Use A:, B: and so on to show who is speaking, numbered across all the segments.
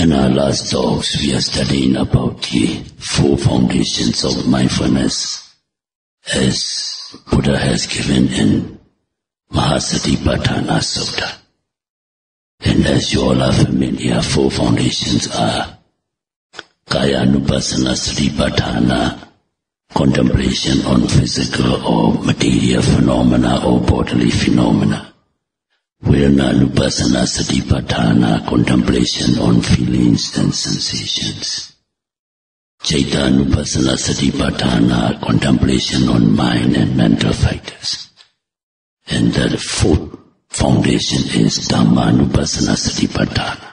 A: In our last talks, we are studying about the 4 foundations of mindfulness as Buddha has given in Satipatthana Sutta. And as you all are familiar, 4 foundations are Kaya-nupassana Satipatthana, contemplation on physical or material phenomena or bodily phenomena. Vedana-nupassana Satipatthana, contemplation on feelings and sensations. Citta-nupassana Satipatthana, contemplation on mind and mental factors. And the 4th foundation is Dhamma-nupassana Satipatthana,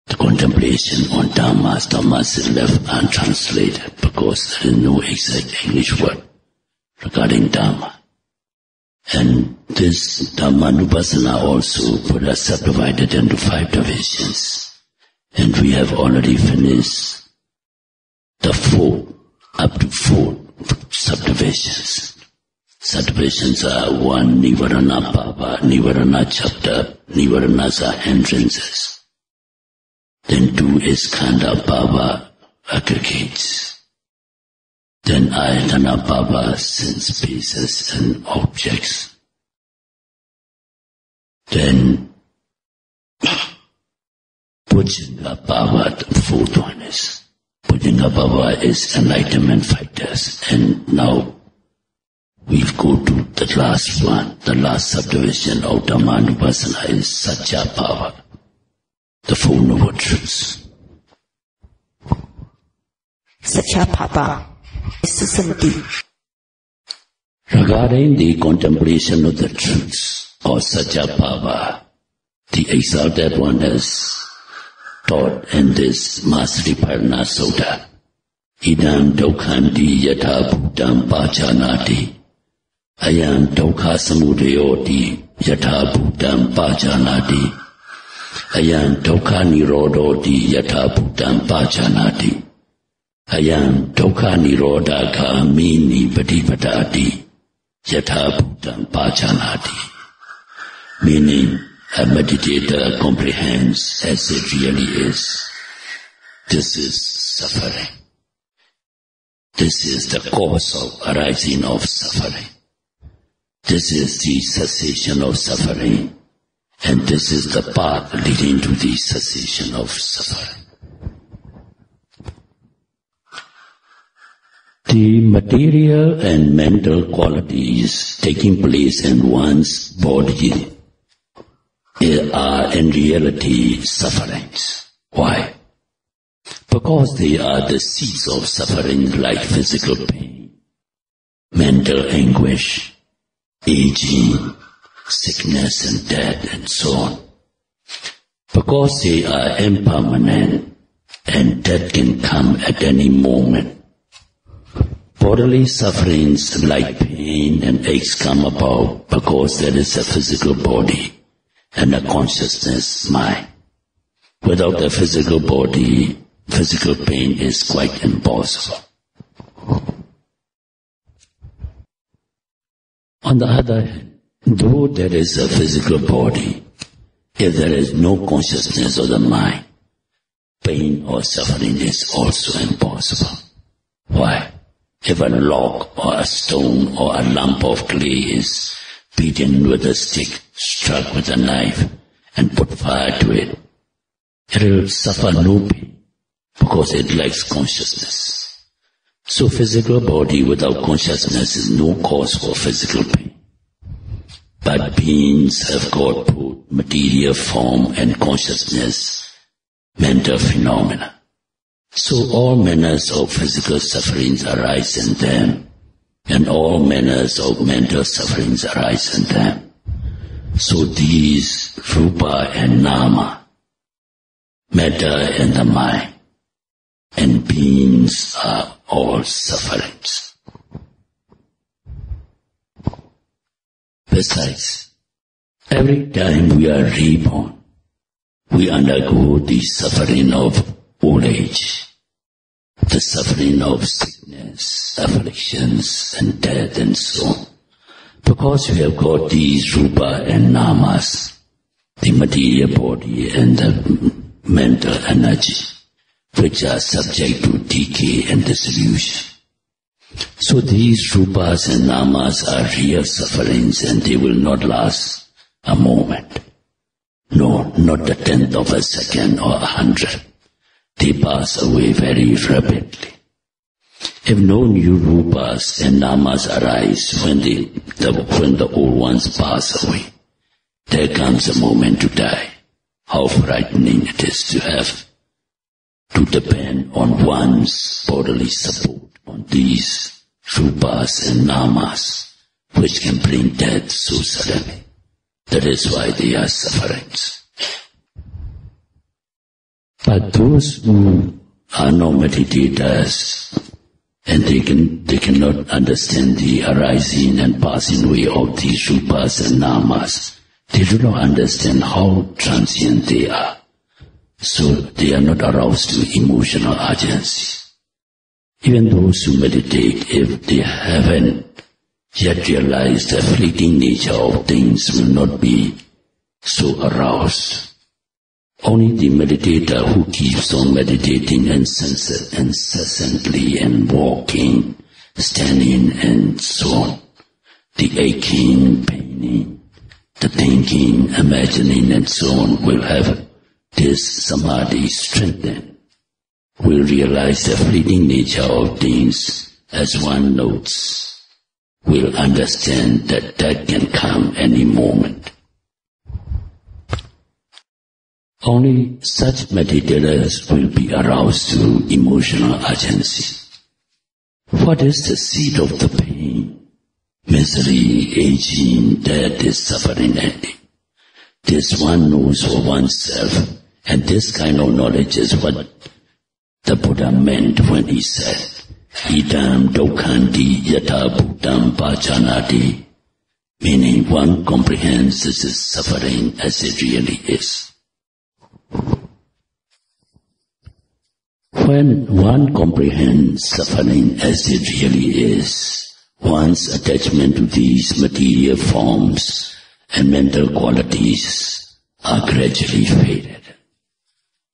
A: the contemplation on Dhammas. Dhammas is left untranslated because there is no exact English word regarding Dhamma. And this Dhamma-nupassana also Buddha subdivided into 5 divisions. And we have already finished the 4 up to 4 subdivisions. Subdivisions are 1, Nivarana Bhava, Nivarana chapter, Nivaranas are hindrances. Then 2 is Khanda Bhava, aggregates. Then Ayatana Bhava, sense spaces and objects. Then Bujjhanga Bhava, the 4th one is. Bujjhanga Bhava is enlightenment factors. And now we go to the last one, the last subdivision of Dhamma-nupassana is Satya Bhava, the 4 noble truths.
B: Satya Bhava.
A: Regarding the contemplation of the truths, or Satipatthana, the exalted one has taught in this Satipatthana Sutta, Idam Dukkhanti Yatha Bhutam Pajanati, Ayam Dukkha Samudayoti Yatha Bhutam Pajanati, Ayam Dukkha Nirodhoti Yatha Bhutam Pajanati, Ayam Dukkha Nirodha Kamini Patipadati Yatha Bhutam Pajanati. Meaning, a meditator comprehends as it really is. This is suffering. This is the cause of arising of suffering. This is the cessation of suffering. And this is the path leading to the cessation of suffering. The material and mental qualities taking place in one's body are in reality sufferings. Why? Because they are the seeds of suffering like physical pain, mental anguish, aging, sickness and death and so on. Because they are impermanent and death can come at any moment. Bodily sufferings like pain and aches come about because there is a physical body and a consciousness mind. Without the physical body, physical pain is quite impossible. On the other hand, though there is a physical body, if there is no consciousness of the mind, pain or suffering is also impossible. Why? If a log or a stone or a lump of clay is beaten with a stick, struck with a knife, and put fire to it, it will suffer no pain because it lacks consciousness. So physical body without consciousness is no cause for physical pain. But beings have got both material form and consciousness, mental phenomena. So all manners of physical sufferings arise in them, and all manners of mental sufferings arise in them. So these rupa and nama, matter and the mind, and beings are all sufferings. Besides, every time we are reborn, we undergo the suffering of old age, the suffering of sickness, afflictions, and death, and so on. Because we have got these rupa and namas, the material body and the mental energy, which are subject to decay and dissolution. So these rupas and namas are real sufferings, and they will not last a moment. No, not the 10th of a second or 100. They pass away very rapidly. If no new rupas and namas arise when the old ones pass away, there comes a moment to die. How frightening it is to have to depend on one's bodily support on these rupas and namas, which can bring death so suddenly. That is why they are sufferings. But those who are not meditators, and they cannot understand the arising and passing away of these rupas and namas, they do not understand how transient they are. So they are not aroused to emotional urgency. Even those who meditate, if they haven't yet realized the fleeting nature of things, will not be so aroused. Only the meditator who keeps on meditating incessantly and walking, standing and so on, the aching, paining, the thinking, imagining and so on, will have this samadhi strengthened, will realize the fleeting nature of things as one notes, will understand that death can come any moment. Only such meditators will be aroused to emotional urgency. What is the seed of the pain? Misery, aging, death is suffering ending. This one knows for oneself, and this kind of knowledge is what the Buddha meant when he said, Idam Dokhanti Yata Bhutam Pajanati, meaning one comprehends this is suffering as it really is. When one comprehends suffering as it really is, one's attachment to these material forms and mental qualities are gradually faded.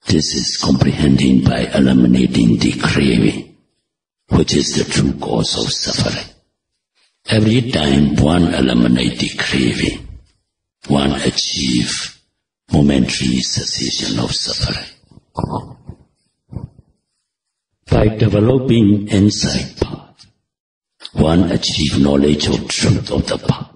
A: This is comprehending by eliminating the craving, which is the true cause of suffering. Every time one eliminates the craving, one achieves momentary cessation of suffering. By developing insight path, one achieves knowledge of truth of the path.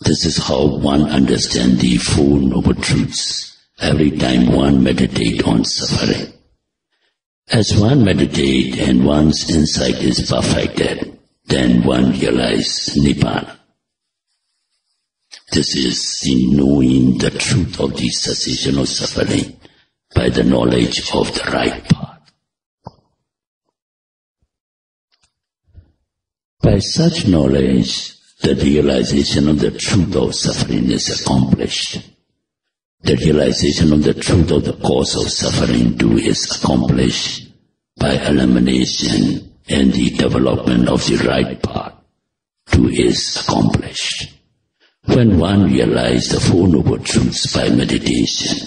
A: This is how one understands the Four Noble Truths every time one meditates on suffering. As one meditates and one's insight is perfected, then one realizes Nibbana. This is in knowing the truth of the cessation of suffering by the knowledge of the right path. By such knowledge, the realization of the truth of suffering is accomplished. The realization of the truth of the cause of suffering too is accomplished by elimination, and the development of the right path too is accomplished. When one realizes the Four Noble Truths by meditation,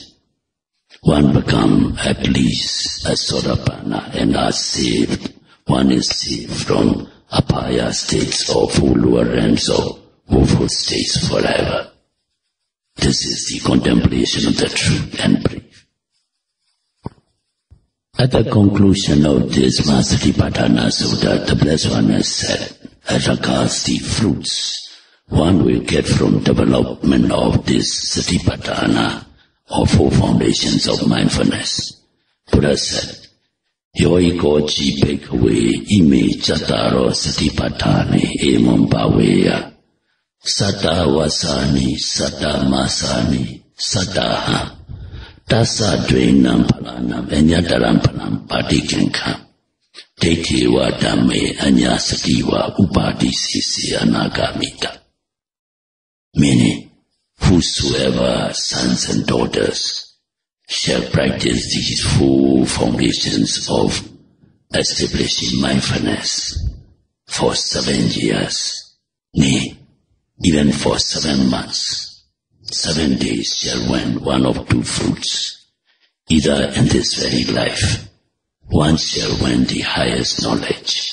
A: one becomes at least a Sotapanna and one is saved from apaya states or lower realms or woeful states forever. This is the contemplation of the truth and brief. At the conclusion of this Satipatthana Sutta, the Blessed One has said, as regards the fruits one will get from development of this Satipatthana or Four Foundations of Mindfulness. Buddha said, Yoiko ji bhikkhave ime cattaro Satipatthane emam bhaveya Satta vasani, satta masani, sattaha tassa dvenam phalanam anyataram phalam patikinkham Dekewa dhamme anyasatiwa upadisisi anagamita. Meaning, whosoever sons and daughters shall practice these four foundations of establishing mindfulness for 7 years, nay, even for 7 months, 7 days shall win one of two fruits. either in this very life, one shall win the highest knowledge,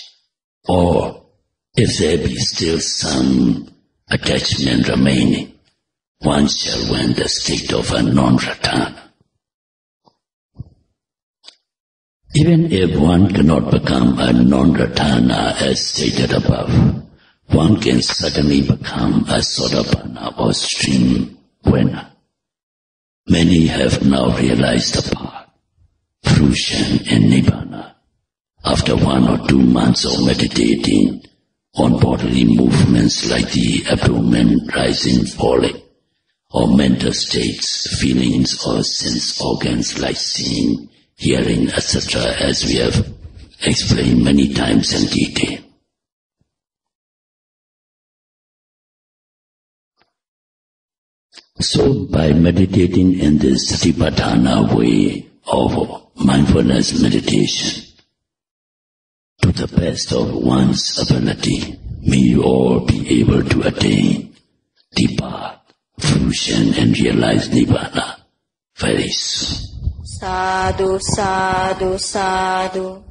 A: or if there be still some attachment remaining, one shall win the state of a non-return. Even if one cannot become a non-returner as stated above, one can certainly become a Sotapanna or stream winner. Many have now realized the path, fruition and Nibbana, after 1 or 2 months of meditating on bodily movements like the abdomen rising, falling, or mental states, feelings or sense organs like seeing, hearing, etc., as we have explained many times in detail. So by meditating in this Satipatthana way of mindfulness meditation, to the best of one's ability, may you all be able to attain the path, fruition and realize Nibbana very soon.
B: Sadhu, sadhu, sadhu.